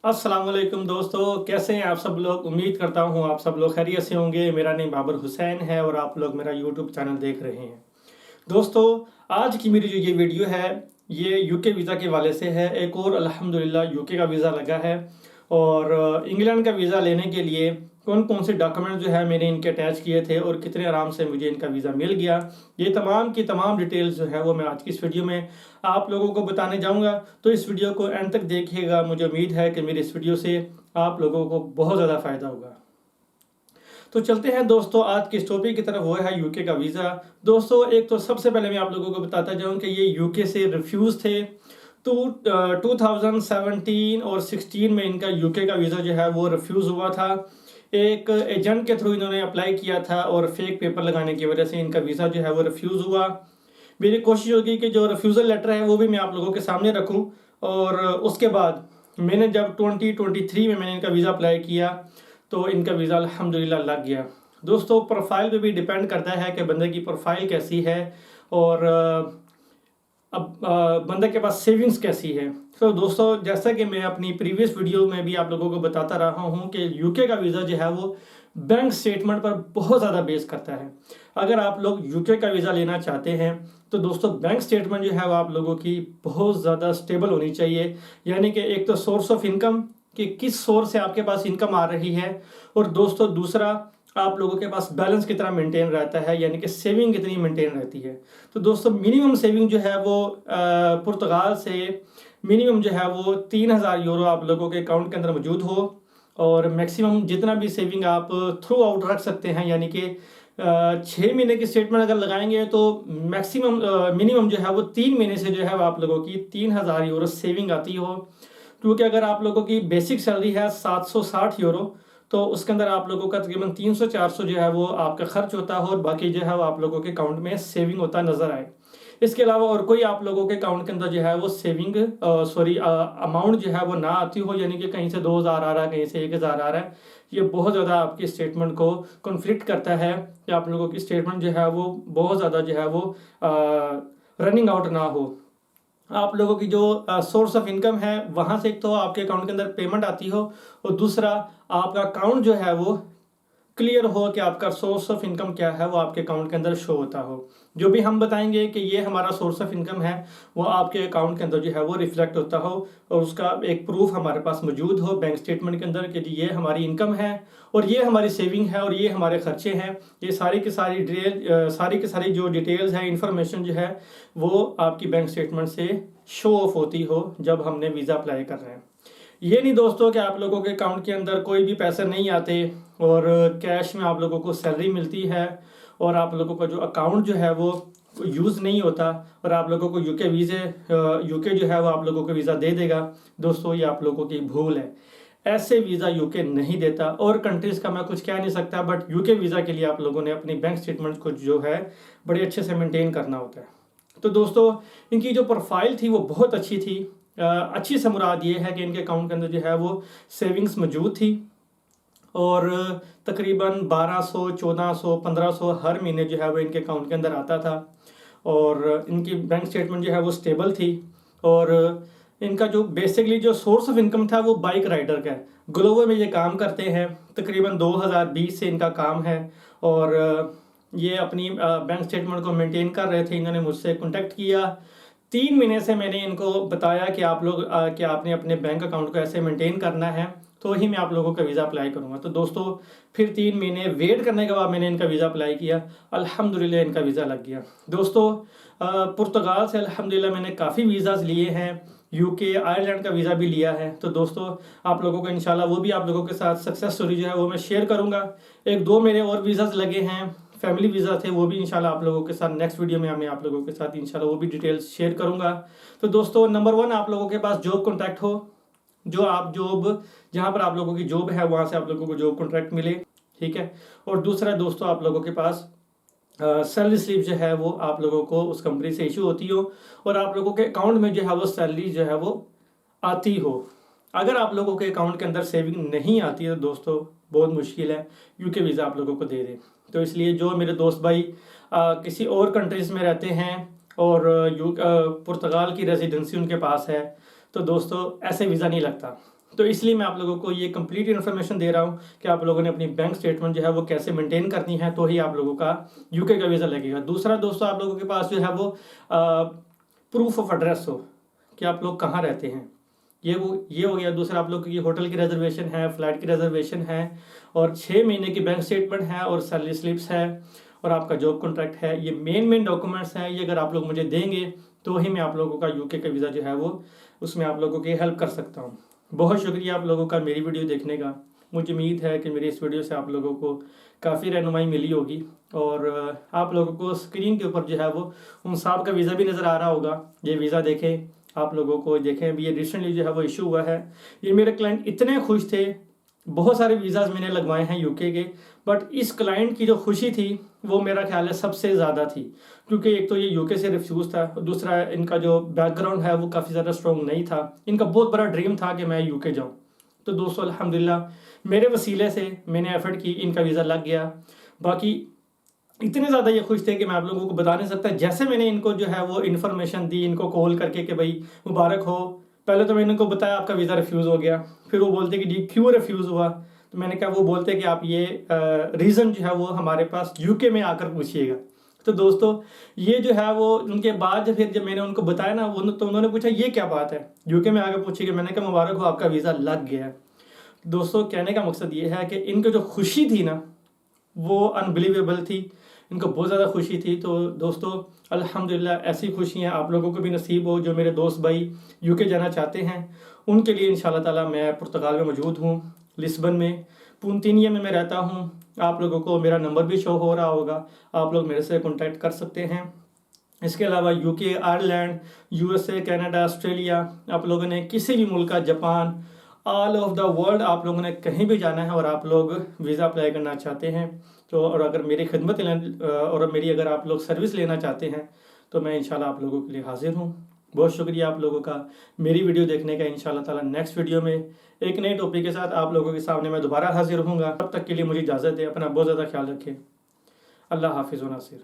अस्सलाम वालेकुम दोस्तों, कैसे हैं आप सब लोग। उम्मीद करता हूँ आप सब लोग खैरियत से होंगे। मेरा नाम बाबर हुसैन है और आप लोग मेरा यूट्यूब चैनल देख रहे हैं। दोस्तों, आज की मेरी जो ये वीडियो है ये यूके वीज़ा के वाले से है। एक और अल्हम्दुलिल्लाह यूके का वीज़ा लगा है और इंग्लैंड का वीज़ा लेने के लिए कौन कौन से डॉक्यूमेंट जो है मैंने इनके अटैच किए थे और कितने आराम से मुझे इनका वीज़ा मिल गया, ये तमाम की तमाम डिटेल्स जो है वो मैं आज की इस वीडियो में आप लोगों को बताने जाऊंगा। तो इस वीडियो को एंड तक देखिएगा। मुझे उम्मीद है कि मेरी इस वीडियो से आप लोगों को बहुत ज़्यादा फ़ायदा होगा। तो चलते हैं दोस्तों आज के इस टॉपिक की तरफ, वो है यूके का वीज़ा। दोस्तों, एक तो सबसे पहले मैं आप लोगों को बताता जाऊं कि ये यूके से रिफ्यूज़ थे। तो 2017 और 16 में इनका यूके का वीज़ा जो है वो रिफ्यूज़ हुआ था। एक एजेंट के थ्रू इन्होंने अप्लाई किया था और फेक पेपर लगाने की वजह से इनका वीज़ा जो है वो रिफ्यूज़ हुआ। मेरी कोशिश होगी कि जो रिफ्यूज़ल लेटर है वो भी मैं आप लोगों के सामने रखूं। और उसके बाद मैंने जब 2023 में मैंने इनका वीज़ा अप्लाई किया तो इनका वीज़ा अल्हम्दुलिल्लाह लग गया। दोस्तों, प्रोफाइल पे भी डिपेंड करता है कि बंदे की प्रोफाइल कैसी है और बंदे के पास सेविंग्स कैसी है। तो दोस्तों, जैसा कि मैं अपनी प्रीवियस वीडियो में भी आप लोगों को बताता रहा हूँ कि यूके का वीज़ा जो है वो बैंक स्टेटमेंट पर बहुत ज़्यादा बेस करता है। अगर आप लोग यूके का वीज़ा लेना चाहते हैं तो दोस्तों बैंक स्टेटमेंट जो है वो आप लोगों की बहुत ज़्यादा स्टेबल होनी चाहिए। यानी कि एक तो सोर्स ऑफ इनकम, कि किस सोर्स से आपके पास इनकम आ रही है, और दोस्तों दूसरा आप लोगों के पास बैलेंस कितना मेंटेन रहता है, यानी कि सेविंग कितनी मेंटेन रहती है। तो दोस्तों, मिनिमम सेविंग जो है वो पुर्तगाल से मिनिमम जो है वो 3000 यूरो आप लोगों के अकाउंट के अंदर मौजूद हो, और मैक्सिमम जितना भी सेविंग आप थ्रू आउट रख सकते हैं, यानी कि 6 महीने की स्टेटमेंट अगर लगाएंगे तो मैक्सिमम मिनिमम जो है वो 3 महीने से जो है वो आप लोगों की 3000 यूरो सेविंग आती हो। क्योंकि अगर आप लोगों की बेसिक सैलरी है 760 यूरो, तो उसके अंदर आप लोगों का तकरीबन 300-400 जो है वो आपका खर्च होता हो और बाकी जो है वो आप लोगों के अकाउंट में सेविंग होता नजर आए। इसके अलावा और कोई आप लोगों के अकाउंट के अंदर जो है वो सेविंग अमाउंट जो है वो ना आती हो, यानी कि कहीं से 2000 आ रहा है, कहीं से 1000 आ रहा है। ये बहुत ज़्यादा आपकी स्टेटमेंट को कॉन्फ्लिक्ट करता है कि आप लोगों की स्टेटमेंट जो है वो बहुत ज़्यादा जो है वो रनिंग आउट ना हो। आप लोगों की जो सोर्स ऑफ इनकम है वहाँ से एक तो आपके अकाउंट के अंदर पेमेंट आती हो, और दूसरा आपका अकाउंट जो है वो क्लियर हो कि आपका सोर्स ऑफ इनकम क्या है, वो आपके अकाउंट के अंदर शो होता हो। जो भी हम बताएंगे कि ये हमारा सोर्स ऑफ इनकम है, वो आपके अकाउंट के अंदर जो है वो रिफ्लेक्ट होता हो, और उसका एक प्रूफ हमारे पास मौजूद हो बैंक स्टेटमेंट के अंदर कि जी ये हमारी इनकम है और ये हमारी सेविंग है और ये हमारे खर्चे हैं। ये सारी की सारी सारी की सारी जो डिटेल्स है, इंफॉर्मेशन जो है वो आपकी बैंक स्टेटमेंट से शो ऑफ होती हो जब हमने वीज़ा अप्लाई कर रहे हैं। ये नहीं दोस्तों कि आप लोगों के अकाउंट के अंदर कोई भी पैसे नहीं आते और कैश में आप लोगों को सैलरी मिलती है और आप लोगों का जो अकाउंट जो है वो यूज़ नहीं होता और आप लोगों को यूके जो है वो आप लोगों को वीज़ा दे देगा। दोस्तों, ये आप लोगों की भूल है। ऐसे वीज़ा यूके नहीं देता, और कंट्रीज़ का मैं कुछ कह नहीं सकता, बट यूके वीज़ा के लिए आप लोगों ने अपनी बैंक स्टेटमेंट को जो है बड़े अच्छे से मेंटेन करना होता है। तो दोस्तों, इनकी जो प्रोफाइल थी वो बहुत अच्छी थी। अच्छी से मुराद ये है कि इनके अकाउंट के अंदर जो है वो सेविंग्स मौजूद थी और तकरीबन 1200, 1400, 1500 हर महीने जो है वो इनके अकाउंट के अंदर आता था, और इनकी बैंक स्टेटमेंट जो है वो स्टेबल थी। और इनका जो बेसिकली जो सोर्स ऑफ इनकम था वो बाइक राइडर का है। ग्लोबो में ये काम करते हैं, तकरीबन 2020 से इनका काम है, और ये अपनी बैंक स्टेटमेंट को मेंटेन कर रहे थे। इन्होंने मुझसे कांटेक्ट किया। 3 महीने से मैंने इनको बताया कि आप लोग कि आपने अपने बैंक अकाउंट को ऐसे मेंटेन करना है तो ही मैं आप लोगों का वीज़ा अप्लाई करूँगा। तो दोस्तों, फिर 3 महीने वेट करने के बाद मैंने इनका वीज़ा अप्लाई किया। अल्हम्दुलिल्लाह इनका वीज़ा लग गया। दोस्तों, पुर्तगाल से अल्हम्दुलिल्लाह मैंने काफ़ी वीज़ाज़ लिए हैं, यूके आयरलैंड का वीज़ा भी लिया है। तो दोस्तों, आप लोगों को इंशाल्लाह वो भी आप लोगों के साथ सक्सेस स्टोरी जो है वो मैं शेयर करूँगा। एक दो मेरे और वीज़ाज़ लगे हैं, फैमिली वीज़ा थे, वो भी इंशाल्लाह आप लोगों के साथ नेक्स्ट वीडियो में मैं आप लोगों के साथ इंशाल्लाह वो भी डिटेल्स शेयर करूँगा। तो दोस्तों, नंबर 1 आप लोगों के पास जॉब कॉन्ट्रैक्ट हो, जो आप जॉब जहाँ पर आप लोगों की जॉब है वहाँ से आप लोगों को जॉब कॉन्ट्रैक्ट मिले, ठीक है। और दूसरा दोस्तों, आप लोगों के पास सैलरी स्लिप जो है वो आप लोगों को उस कंपनी से इशू होती हो और आप लोगों के अकाउंट में जो है वो सैलरी जो है वो आती हो। अगर आप लोगों के अकाउंट के अंदर सेविंग नहीं आती है तो दोस्तों बहुत मुश्किल है यूके वीज़ा आप लोगों को दे दे। तो इसलिए जो मेरे दोस्त भाई किसी और कंट्रीज़ में रहते हैं और पुर्तगाल की रेजिडेंसी उनके पास है, तो दोस्तों ऐसे वीज़ा नहीं लगता। तो इसलिए मैं आप लोगों को ये कंप्लीट इन्फॉर्मेशन दे रहा हूँ कि आप लोगों ने अपनी बैंक स्टेटमेंट जो है वो कैसे मेंटेन करनी है, तो ही आप लोगों का यूके का वीज़ा लगेगा। दूसरा दोस्तों, आप लोगों के पास जो है वो प्रूफ ऑफ एड्रेस हो कि आप लोग कहाँ रहते हैं, ये हो गया। दूसरा, आप लोगों की होटल की रिजर्वेशन है, फ्लाइट की रिजर्वेशन है, और 6 महीने की बैंक स्टेटमेंट है, और सैलरी स्लिप्स है, और आपका जॉब कॉन्ट्रैक्ट है। ये मेन डॉक्यूमेंट्स हैं। ये अगर आप लोग मुझे देंगे तो ही मैं आप लोगों का यूके का वीज़ा जो है वो उसमें आप लोगों की हेल्प कर सकता हूँ। बहुत शुक्रिया आप लोगों का मेरी वीडियो देखने का। मुझे उम्मीद है कि मेरी इस वीडियो से आप लोगों को काफ़ी रहनुमाई मिली होगी, और आप लोगों को स्क्रीन के ऊपर जो है वो उन साहब का वीज़ा भी नज़र आ रहा होगा। ये वीज़ा देखें, आप लोगों को देखें, अभी ये रिसेंटली जो है वो इशू हुआ है। ये मेरे क्लाइंट इतने खुश थे, बहुत सारे वीज़ाज़ मैंने लगवाए हैं यूके के, बट इस क्लाइंट की जो खुशी थी वो मेरा ख्याल है सबसे ज़्यादा थी, क्योंकि एक तो ये यूके से रिफ्यूज़ था, दूसरा इनका जो बैकग्राउंड है वो काफ़ी ज़्यादा स्ट्रॉन्ग नहीं था। इनका बहुत बड़ा ड्रीम था कि मैं यूके जाऊँ। तो दोस्तों अल्हम्दुलिल्लाह मेरे वसीले से मैंने एफ़र्ट की, इनका वीज़ा लग गया। बाकी इतने ज़्यादा ये खुश थे कि मैं आप लोगों को बता नहीं सकता। जैसे मैंने इनको जो है वो इन्फॉर्मेशन दी, इनको कॉल करके कि भाई मुबारक हो, पहले तो मैंने इनको बताया आपका वीज़ा रिफ्यूज़ हो गया। फिर वो बोलते कि जी क्यों रिफ्यूज़ हुआ, तो मैंने कहा, वो बोलते कि आप ये रीज़न जो है वो हमारे पास यूके में आकर पूछिएगा। तो दोस्तों ये जो है वो उनके बाद फिर जब मैंने उनको बताया ना, वो तो उन्होंने पूछा ये क्या बात है, यूके में आकर पूछिएगा। मैंने कहा मुबारक हो, आपका वीज़ा लग गया है। दोस्तों कहने का मकसद ये है कि इनको जो खुशी थी ना वो अनबिलीवेबल थी, इनको बहुत ज़्यादा खुशी थी। तो दोस्तों अल्हम्दुलिल्लाह ऐसी खुशियाँ आप लोगों को भी नसीब हो। जो मेरे दोस्त भाई यूके जाना चाहते हैं उनके लिए इंशाल्लाह ताला मैं पुर्तगाल में मौजूद हूँ, लिस्बन में, पुंतिनिया में मैं रहता हूँ। आप लोगों को मेरा नंबर भी शो हो रहा होगा, आप लोग मेरे से कॉन्टैक्ट कर सकते हैं। इसके अलावा UK, Ireland, USA, Canada, Australia, आप लोगों ने किसी भी मुल्क का, Japan, all of the world आप लोगों ने कहीं भी जाना है और आप लोग वीज़ा अप्लाई करना चाहते हैं तो, और अगर मेरी खिदमत और मेरी अगर आप लोग सर्विस लेना चाहते हैं तो मैं इंशाल्लाह आप लोगों के लिए हाजिर हूँ। बहुत शुक्रिया आप लोगों का मेरी वीडियो देखने का। इंशाल्लाह ताला नेक्स्ट वीडियो में एक नए टॉपिक के साथ आप लोगों के सामने मैं दोबारा हाजिर होऊंगा। तब तक के लिए मुझे इजाज़त दें। अपना बहुत ज़्यादा ख्याल रखें। अल्लाह हाफिज़ व नासिर।